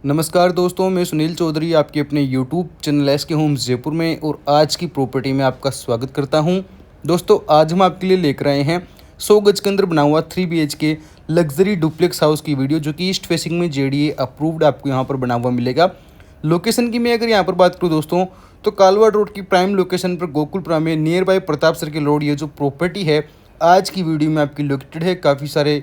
नमस्कार दोस्तों, मैं सुनील चौधरी आपके अपने YouTube channel SK Homes Jaipur में और आज की प्रॉपर्टी में आपका स्वागत करता हूं। दोस्तों, आज हम आपके लिए लेकर आए हैं 100 गज के अंदर बना हुआ 3 BHK लग्जरी डुप्लेक्स हाउस की वीडियो, जो कि ईस्ट फेसिंग में JDA अप्रूव्ड आपको यहां पर बना हुआ मिलेगा। लोकेशन की मैं अगर यहाँ पर बात करूँ दोस्तों, तो कालवाड़ रोड की प्राइम लोकेशन पर गोकुलपुरा में near by Pratap circle road ये जो प्रॉपर्टी है आज की वीडियो में आपकी लोकेटेड है। काफ़ी सारे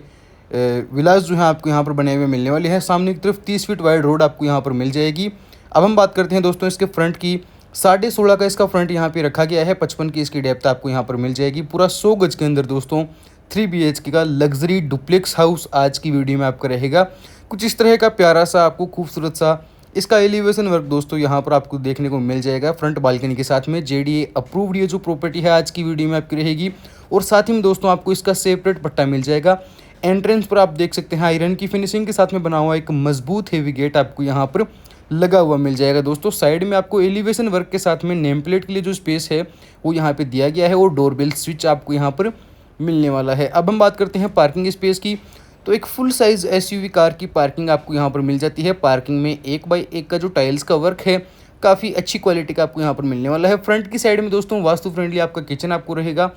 विलास जो हैं आपको यहाँ पर बने हुए मिलने वाले हैं। सामने की तरफ 30 फीट वाइड रोड आपको यहाँ पर मिल जाएगी। अब हम बात करते हैं दोस्तों इसके फ्रंट की। 16.5 का इसका फ्रंट यहाँ पे रखा गया है। 55 की इसकी डेप्थ आपको यहाँ पर मिल जाएगी। पूरा 100 गज के अंदर दोस्तों 3 BHK का लग्जरी डुप्लेक्स हाउस आज की वीडियो में आपका रहेगा। कुछ इस तरह का प्यारा सा आपको खूबसूरत सा इसका एलिवेशन वर्क दोस्तों यहाँ पर आपको देखने को मिल जाएगा। फ्रंट बालकनी के साथ में JDA अप्रूव्ड ये जो प्रॉपर्टी है आज की वीडियो में आपकी रहेगी। और साथ ही में दोस्तों आपको इसका सेपरेट पट्टा मिल जाएगा। एंट्रेंस पर आप देख सकते हैं आयरन की फिनिशिंग के साथ में बना हुआ एक मजबूत हेवी गेट आपको यहाँ पर लगा हुआ मिल जाएगा। दोस्तों, साइड में आपको एलिवेशन वर्क के साथ में नेम प्लेट के लिए जो स्पेस है वो यहाँ पे दिया गया है और डोरबेल स्विच आपको यहाँ पर मिलने वाला है। अब हम बात करते हैं पार्किंग स्पेस की। तो एक फुल साइज SUV कार की पार्किंग आपको यहाँ पर मिल जाती है। पार्किंग में 1x1 का जो टाइल्स का वर्क है काफ़ी अच्छी क्वालिटी का आपको यहाँ पर मिलने वाला है। फ्रंट की साइड में दोस्तों वास्तु फ्रेंडली आपका किचन आपको रहेगा।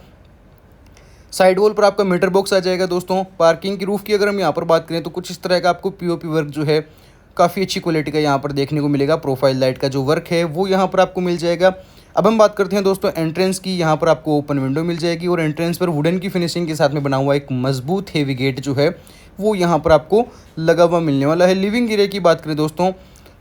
साइड वॉल पर आपका मीटर बॉक्स आ जाएगा। दोस्तों, पार्किंग की रूफ की अगर हम यहाँ पर बात करें तो कुछ इस तरह का आपको POP वर्क जो है काफ़ी अच्छी क्वालिटी का यहाँ पर देखने को मिलेगा। प्रोफाइल लाइट का जो वर्क है वो यहाँ पर आपको मिल जाएगा। अब हम बात करते हैं दोस्तों एंट्रेंस की। यहाँ पर आपको ओपन विंडो मिल जाएगी और एंट्रेंस पर वुडन की फिनिशिंग के साथ में बना हुआ एक मजबूत हेवी गेट जो है वो यहाँ पर आपको लगा हुआ मिलने वाला है। लिविंग एरिया की बात करें दोस्तों,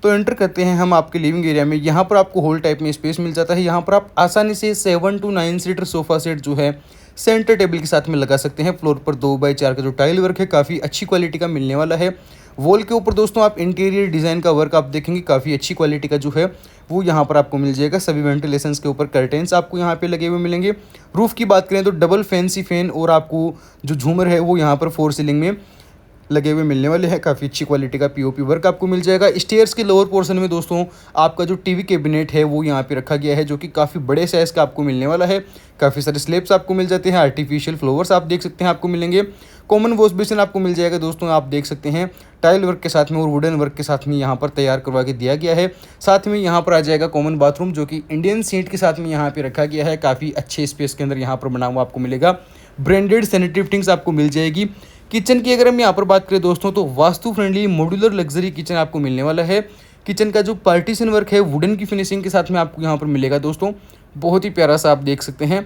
तो एंटर करते हैं हम आपके लिविंग एरिया में। यहाँ पर आपको होल टाइप में स्पेस मिल जाता है। यहाँ पर आप आसानी से 7 to 9 सीटर सोफा सेट जो है सेंटर टेबल के साथ में लगा सकते हैं। फ्लोर पर 2x4 का जो टाइल वर्क है काफ़ी अच्छी क्वालिटी का मिलने वाला है। वॉल के ऊपर दोस्तों आप इंटीरियर डिज़ाइन का वर्क आप देखेंगे काफ़ी अच्छी क्वालिटी का जो है वो यहाँ पर आपको मिल जाएगा। सभी वेंटिलेशंस के ऊपर कर्टेंस आपको यहाँ पे लगे हुए मिलेंगे। रूफ़ की बात करें तो डबल फैंसी फैन और आपको जो झूमर है वो यहाँ पर 4 सीलिंग में लगे हुए मिलने वाले हैं। काफ़ी अच्छी क्वालिटी का POP वर्क आपको मिल जाएगा। स्टेयर्स के लोअर पोर्शन में दोस्तों आपका जो TV कैबिनेट है वो यहाँ पे रखा गया है, जो कि काफ़ी बड़े साइज़ का आपको मिलने वाला है। काफ़ी सारे स्लैब्स आपको मिल जाते हैं। आर्टिफिशियल फ्लावर्स आप देख सकते हैं आपको मिलेंगे। कॉमन वॉश बेसिन आपको मिल जाएगा। दोस्तों, आप देख सकते हैं टाइल वर्क के साथ में और वुडन वर्क के साथ में यहाँ पर तैयार करवा के दिया गया है। साथ में यहाँ पर आ जाएगा कॉमन बाथरूम, जो कि इंडियन सीट के साथ में यहाँ पे रखा गया है। काफ़ी अच्छे स्पेस के अंदर यहाँ पर बना हुआ आपको मिलेगा। ब्रांडेड सैनिटरी फिटिंग्स आपको मिल जाएगी। किचन की अगर हम यहाँ पर बात करें दोस्तों, तो vastu friendly modular luxury kitchen आपको मिलने वाला है। किचन का जो पार्टीशन वर्क है वुडन की फिनिशिंग के साथ में आपको यहाँ पर मिलेगा। दोस्तों, बहुत ही प्यारा सा आप देख सकते हैं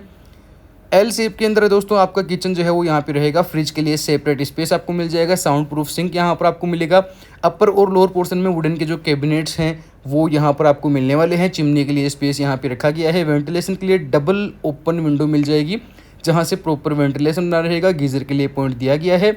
L शेप के अंदर है दोस्तों आपका किचन जो है वो यहाँ पे रहेगा। फ्रिज के लिए सेपरेट स्पेस आपको मिल जाएगा। साउंड प्रूफ सिंक यहाँ पर आपको मिलेगा। अपर और लोअर पोर्शन में वुडन के जो कैबिनेट्स हैं वो यहाँ पर आपको मिलने वाले हैं। चिमनी के लिए स्पेस यहाँ पे रखा गया है। वेंटिलेशन के लिए डबल ओपन विंडो मिल जाएगी, जहाँ से प्रॉपर वेंटिलेशन बना रहेगा। गीजर के लिए पॉइंट दिया गया है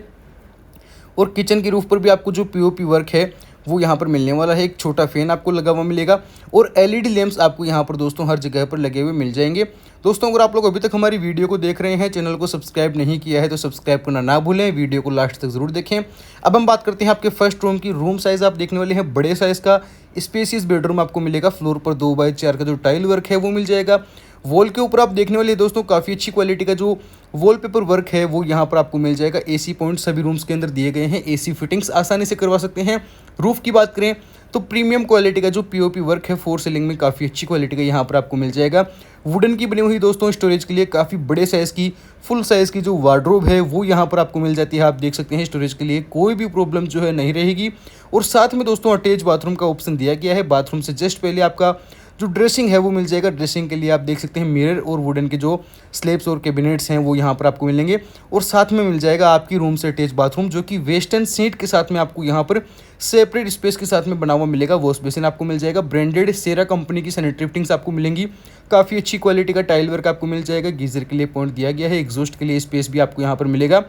और किचन की रूफ पर भी आपको जो POP वर्क है वो यहाँ पर मिलने वाला है। एक छोटा फैन आपको लगा हुआ मिलेगा और LED लैंप्स आपको यहाँ पर दोस्तों हर जगह पर लगे हुए मिल जाएंगे। दोस्तों, अगर आप लोग अभी तक हमारी वीडियो को देख रहे हैं, चैनल को सब्सक्राइब नहीं किया है तो सब्सक्राइब करना ना भूलें। वीडियो को लास्ट तक ज़रूर देखें। अब हम बात करते हैं आपके फर्स्ट रूम की। रूम साइज़ आप देखने वाले हैं बड़े साइज़ का स्पेसियस बेडरूम आपको मिलेगा। फ्लोर पर 2x4 का जो टाइल वर्क है वो मिल जाएगा। वॉल के ऊपर आप देखने वाले दोस्तों काफ़ी अच्छी क्वालिटी का जो वॉलपेपर वर्क है वो यहाँ पर आपको मिल जाएगा। AC पॉइंट सभी रूम्स के अंदर दिए गए हैं। AC फिटिंग्स आसानी से करवा सकते हैं। रूफ़ की बात करें तो प्रीमियम क्वालिटी का जो POP वर्क है 4 सीलिंग में काफ़ी अच्छी क्वालिटी का यहाँ पर आपको मिल जाएगा। वुडन की बनी हुई दोस्तों स्टोरेज के लिए काफ़ी बड़े साइज़ की फुल साइज़ की जो वार्डरोब है वो यहाँ पर आपको मिल जाती है। आप देख सकते हैं स्टोरेज के लिए कोई भी प्रॉब्लम जो है नहीं रहेगी। और साथ में दोस्तों अटैच बाथरूम का ऑप्शन दिया गया है। बाथरूम से जस्ट पहले आपका जो ड्रेसिंग है वो मिल जाएगा। ड्रेसिंग के लिए आप देख सकते हैं मिरर और वुडन के जो स्लैब्स और कैबिनेट्स हैं वो यहाँ पर आपको मिलेंगे। और साथ में मिल जाएगा आपकी रूम से अटैच बाथरूम, जो कि वेस्टर्न सीट के साथ में आपको यहाँ पर सेपरेट स्पेस के साथ में बना हुआ मिलेगा। वॉश बेसिन आपको मिल जाएगा। ब्रांडेड सेरा कंपनी की सैनिटरी फिटिंग्स आपको मिलेंगी। काफ़ी अच्छी क्वालिटी का टाइल वर्क आपको मिल जाएगा। गीजर के लिए पॉइंट दिया गया है। एग्जॉस्ट के लिए स्पेस भी आपको यहाँ पर मिलेगा।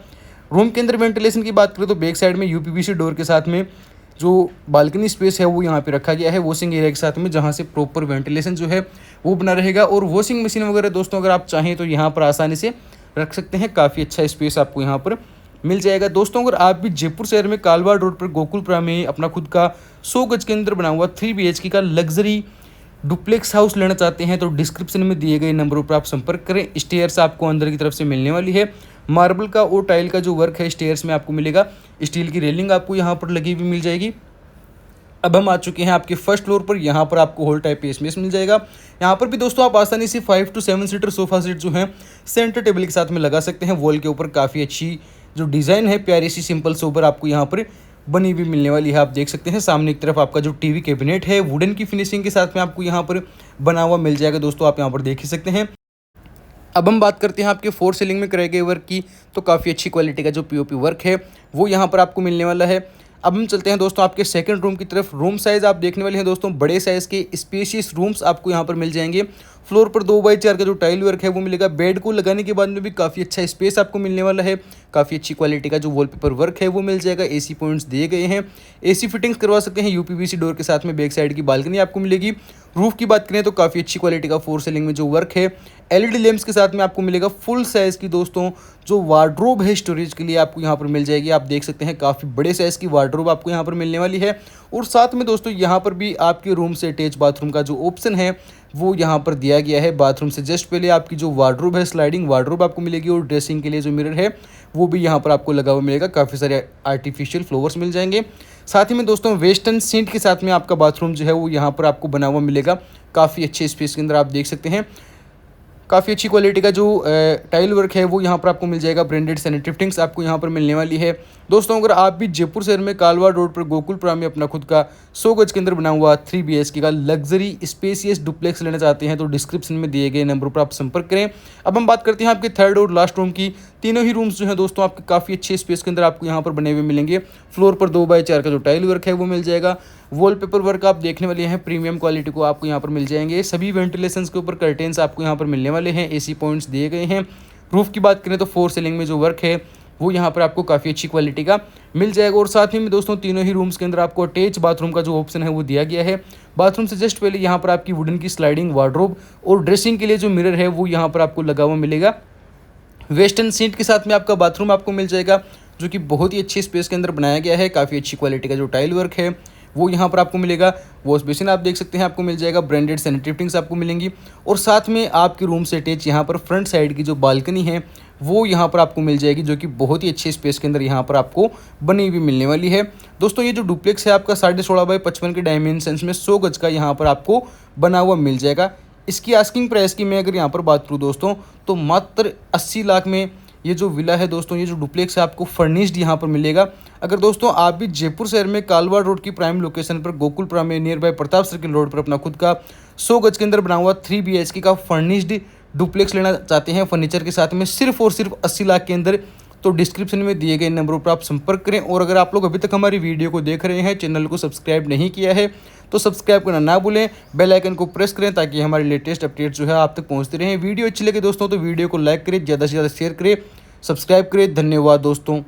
रूम के अंदर वेंटिलेशन की बात करें तो बैक साइड में UPVC डोर के साथ में जो बालकनी स्पेस है वो यहाँ पे रखा गया है वॉशिंग एरिया के साथ में, जहाँ से प्रॉपर वेंटिलेशन जो है वो बना रहेगा। और वॉशिंग मशीन वगैरह दोस्तों अगर आप चाहें तो यहाँ पर आसानी से रख सकते हैं। काफ़ी अच्छा स्पेस आपको यहाँ पर मिल जाएगा। दोस्तों, अगर आप भी जयपुर शहर में कालवाड़ रोड पर गोकुलपुरा में अपना खुद का 100 गज के अंदर बना हुआ 3 BHK का लग्जरी डुप्लेक्स हाउस लेना चाहते हैं तो डिस्क्रिप्शन में दिए गए नंबरों पर आप संपर्क करें। स्टेयर्स आपको अंदर की तरफ से मिलने वाली है। मार्बल का और टाइल का जो वर्क है स्टेयर्स में आपको मिलेगा। स्टील की रेलिंग आपको यहाँ पर लगी हुई मिल जाएगी। अब हम आ चुके हैं आपके फर्स्ट फ्लोर पर। यहाँ पर आपको हॉल टाइप पे स्पेस मिल जाएगा। यहाँ पर भी दोस्तों आप आसानी से 5 to 7 सीटर सोफा सेट जो है सेंटर टेबल के साथ में लगा सकते हैं। वॉल के ऊपर काफ़ी अच्छी जो डिज़ाइन है, प्यारी सी सिंपल सोबर आपको यहाँ पर बनी हुई मिलने वाली है। आप देख सकते हैं सामने की तरफ आपका जो टीवी कैबिनेट है वुडन की फिनिशिंग के साथ में आपको यहाँ पर बना हुआ मिल जाएगा। दोस्तों आप यहाँ पर देख ही सकते हैं। अब हम बात करते हैं आपके फोर सीलिंग में कराए गए वर्क की, तो काफ़ी अच्छी क्वालिटी का जो पीओपी वर्क है वो यहाँ पर आपको मिलने वाला है। अब हम चलते हैं दोस्तों आपके सेकंड रूम की तरफ। रूम साइज़ आप देखने वाले हैं दोस्तों, बड़े साइज़ के स्पेशियस रूम्स आपको यहाँ पर मिल जाएंगे। फ्लोर पर 2x4 का जो टाइल वर्क है वो मिलेगा। बेड को लगाने के बाद में भी काफ़ी अच्छा स्पेस आपको मिलने वाला है। काफ़ी अच्छी क्वालिटी का जो वॉलपेपर वर्क है वो मिल जाएगा। एसी पॉइंट्स दिए गए हैं, एसी फिटिंग्स करवा सकते हैं। यूपीवीसी डोर के साथ में बैक साइड की बालकनी आपको मिलेगी। रूफ की बात करें तो काफ़ी अच्छी क्वालिटी का फोर सीलिंग में जो वर्क है एलईडी लैंप्स के साथ में आपको मिलेगा। फुल साइज़ की दोस्तों जो वार्डरोब है स्टोरेज के लिए आपको यहाँ पर मिल जाएगी। आप देख सकते हैं काफ़ी बड़े साइज़ की वार्डरोब आपको यहाँ पर मिलने वाली है। और साथ में दोस्तों यहाँ पर भी आपके रूम से अटैच बाथरूम का जो ऑप्शन है वो यहाँ पर दिया गया है। बाथरूम से जस्ट पहले आपकी जो वार्डरोब है, स्लाइडिंग वार्डरोब आपको मिलेगी। और ड्रेसिंग के लिए जो मिरर है वो भी यहाँ पर आपको लगा हुआ मिलेगा। काफ़ी सारे आर्टिफिशियल फ्लावर्स मिल जाएंगे। साथ ही में दोस्तों वेस्टर्न सीट के साथ में आपका बाथरूम जो है वो यहाँ पर आपको बना हुआ मिलेगा। काफ़ी अच्छे स्पेस के अंदर आप देख सकते हैं। काफ़ी अच्छी क्वालिटी का जो टाइल वर्क है वो यहाँ पर आपको मिल जाएगा। ब्रांडेड सैनिटरी फिटिंग्स आपको यहाँ पर मिलने वाली है। दोस्तों अगर आप भी जयपुर शहर में कालवा रोड पर गोकुलपुरा में अपना खुद का 100 गज के अंदर बना हुआ 3 BHK का लग्जरी स्पेसियस डुप्लेक्स लेना चाहते हैं तो डिस्क्रिप्शन में दिए गए नंबर पर आप संपर्क करें। अब हम बात करते हैं आपके थर्ड और लास्ट रूम की। तीनों ही रूम्स जो हैं दोस्तों आपके काफ़ी अच्छे स्पेस के अंदर आपको यहाँ पर बने हुए मिलेंगे। फ्लोर पर 2x4 का जो टाइल वर्क है वो मिल जाएगा। वॉलपेपर वर्क आप देखने वाले हैं प्रीमियम क्वालिटी को आपको यहाँ पर मिल जाएंगे। सभी वेंटिलेशंस के ऊपर कर्टेन्स आपको यहाँ पर मिलने वाले हैं। एसी पॉइंट्स दिए गए हैं। रूफ की बात करें तो फोर सीलिंग में जो वर्क है वो यहाँ पर आपको काफ़ी अच्छी क्वालिटी का मिल जाएगा। और साथ ही में दोस्तों तीनों ही रूम्स के अंदर आपको अटैच बाथरूम का जो ऑप्शन है वो दिया गया है। बाथरूम से जस्ट पहले यहाँ पर आपकी वुडन की स्लाइडिंग वार्डरोब और ड्रेसिंग के लिए जो मिरर है वो यहाँ पर आपको लगा हुआ मिलेगा। वेस्टर्न सीट के साथ में आपका बाथरूम आपको मिल जाएगा जो कि बहुत ही अच्छे स्पेस के अंदर बनाया गया है। काफ़ी अच्छी क्वालिटी का जो टाइल वर्क है वो यहाँ पर आपको मिलेगा। वॉश बेसिन आप देख सकते हैं आपको मिल जाएगा। ब्रांडेड सैनिटरी फिटिंग्स आपको मिलेंगी। और साथ में आपके रूम से अटैच यहाँ पर फ्रंट साइड की जो बालकनी है वो यहाँ पर आपको मिल जाएगी जो कि बहुत ही अच्छे स्पेस के अंदर यहाँ पर आपको बनी हुई मिलने वाली है। दोस्तों ये जो डुप्लेक्स है आपका 16.5x55 के डायमेंशंस में 100 गज का यहाँ पर आपको बना हुआ मिल जाएगा। इसकी आस्किंग प्राइस की मैं अगर यहाँ पर बात करूँ दोस्तों तो मात्र 80 लाख में ये जो विला है दोस्तों, ये जो डुप्लेक्स है आपको फर्निश्ड यहाँ पर मिलेगा। अगर दोस्तों आप भी जयपुर शहर में कालवा रोड की प्राइम लोकेशन पर गोकुलपुरा में near by Pratap circle road पर अपना खुद का 100 गज के अंदर बना हुआ 3 BHK का फर्निश्ड डुप्लेक्स लेना चाहते हैं फर्नीचर के साथ में सिर्फ और सिर्फ 80 लाख के अंदर, तो डिस्क्रिप्शन में दिए गए नंबरों पर आप संपर्क करें। और अगर आप लोग अभी तक हमारी वीडियो को देख रहे हैं, चैनल को सब्सक्राइब नहीं किया है तो सब्सक्राइब करना ना भूलें। बेल आइकन को प्रेस करें ताकि हमारे लेटेस्ट अपडेट जो है आप तक पहुंचते रहें। वीडियो अच्छी लगे दोस्तों तो वीडियो को लाइक करें, ज़्यादा से ज़्यादा शेयर करें, सब्सक्राइब करें। धन्यवाद दोस्तों।